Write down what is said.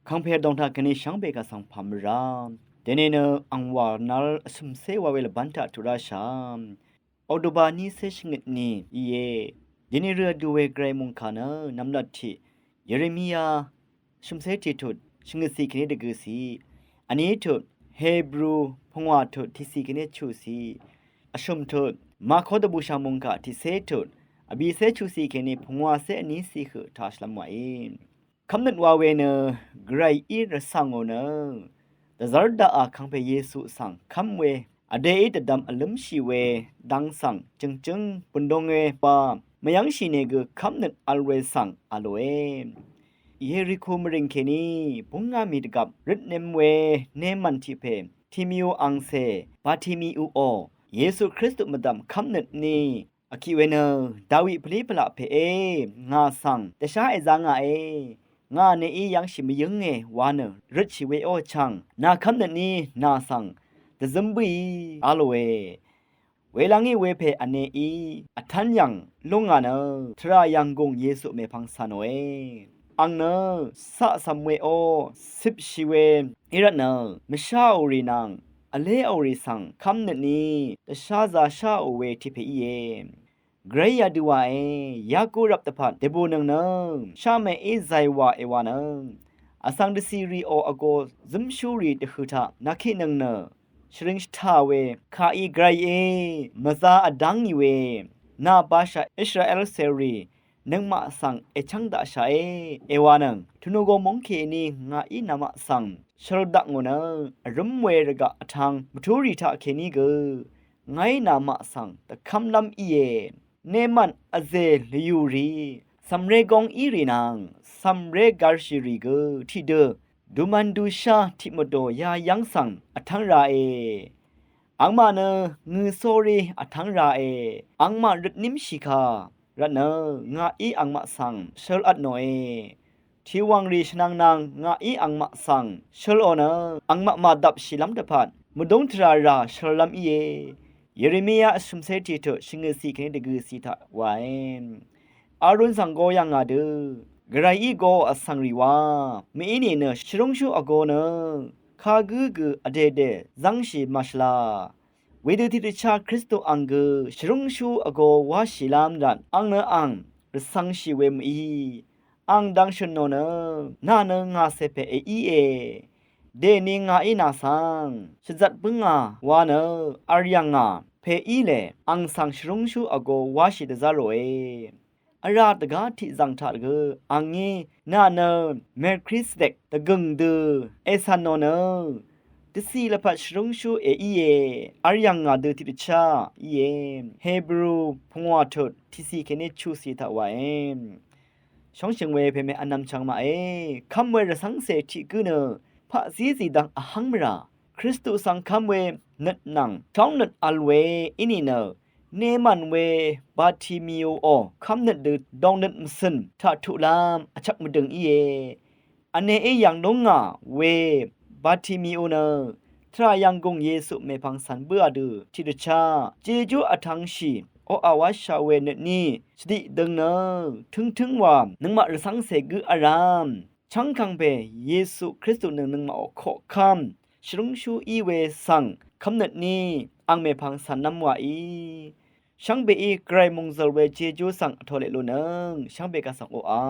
คังเพดองทากันนี้ช่างเบกสังพามรามเดนเนอังวานัลสมเสวาเวลบันทาทุราชามออดบานีเซชงดนีเยเดนเรือดูเวไกรมุงคานะนำนัดที่เยเรมียาสมเสติทุดชงสีกันนี้ดกสีอันนี้ทุดเฮบรูพงวาทุดที่สีกันนี้ชูสีอชมทุดมาโคดบูชามุงกาที่เซทุดอบีเซชูสีกันนี้พงวาเซอันนี้สีคือทาชลามวาเองคำนั้นว่าเวเนไกรอีรสังโอเนแต่ซาร์ดาอาคังเพเยซูสังคำเวอเดอิตดำอลัมชีเวดังสังจึงปุนดงเวปามายังชีเนกคำนั้นอัลเวสังอโลเอเยริโคมริงเคนีปุงงามีดกับริดเนมเวเนมันทิเพทิมิโออังเซบาทิมิอูโอเยซูคริสต์มาดำคำนั้นนี้อคิเวเนดาวิพลีพละเพเองาสังแต่ชาเอซางาเองาเนอียังชิมยึงเงวานริชเวโอชังนาคำนั้นนี้นาสังแต่ซัมบีอาโลเวเวลางี้เวเพอเนอีอทันยังลงงานทรายังกงเยซูเมพังสานเวอังเนสะสัมเวโอสิบชีเวอิระเนมชาอูรีนังอเลอรีสังคำนั้นนี้แต่ชาซาชาโอเวทิเพอีเยไกรยาดูวาเอยากูรับตะพัดเดบูนังชาเมเอไซวาเอวานังอสังเดซีรีโออโกซึมชูรีตะคือทานักขินังชริงชทาเวคาอีไกรเอมาซาอดังนีเวนาบาชาอิสราเอลเซรีนังมาสังเอชังดาชาเอวานังทุนโกมงเคนีงาอีนามาสังชรดักงนะรัมเวรกะทังมทุริทาเคนีเกไงนามาสังตะคำลำอีเยเนมันอเซลยูรีสัมเรกองอีรีนางสัมเรกาชิริเกที่เดดูมันดูชาทิมโดยายังสังอทังราเออังมาเนงือโซรีอทังราเออังมารึดนิมชิคารันเนงาอีอังมาสังเชลอัดโนเอที่วังรีชนางงาอีอังมาสังเชลโอเนอังมาดับชิลัมเดพัดมุดงทราราเชลลัมอีเยเรมียาสุมเซติโตชิงเกสีเคนเดกสีทาวายอารุณสังโกยังงาเดกรายอีโกอสังรีวามีอินีเนชรงชูอโกเนคากูอเดเดจังชีมัชลาเวเดติชาคริสโตอังกชรงชูอโกวาชิลามดันอังเนอังรสังชีเวมีอังดังชนโนเนนาเนงาเซเปเอเดนิงาอินาสังชจัดปึงาวาเนอาร์ยังงาเพอีเลอังสังชรงชูอโกวาชิเดซาโรเออาราตกาที่จังทัดกอังงี้นาเนเมคริสเด็กตะกึงเดเอซันโนเนตสีละพัชรงชูเออาร์ยังงาเดติดชาเฮบรูพงวาทดที่สีเคเนชูสีตะวาช่องเชิงเวเพเมอันนำชังมาคำเวรสังเสติกุเนพระสีดังอหังมราคริสตุสังคำเวนัดนังท้องนัดอัลเวอินีเนเนมันเวบาทิมิโออคำนัดดึดองนัดมสินทัทุลามอชักมดึงอันเนยังนงาเวบาทิมิโอเนทรายังกงเยซูเมพังสันเบือดูทิดชาเจจูอทังชีโออาวาชาเวเนนี่สติดึงเนถึงว่านึงมาระสังเสกุอารามชังคังเปเยซูคริสต์นึงมาอขอคำชรุงชูอีเวสังคำนัดนี้อังเมพังสันนำว่าช่างเบอีไกรมงซลเวเจจูสังทอเลโลนึงช่างเบกาสังโออา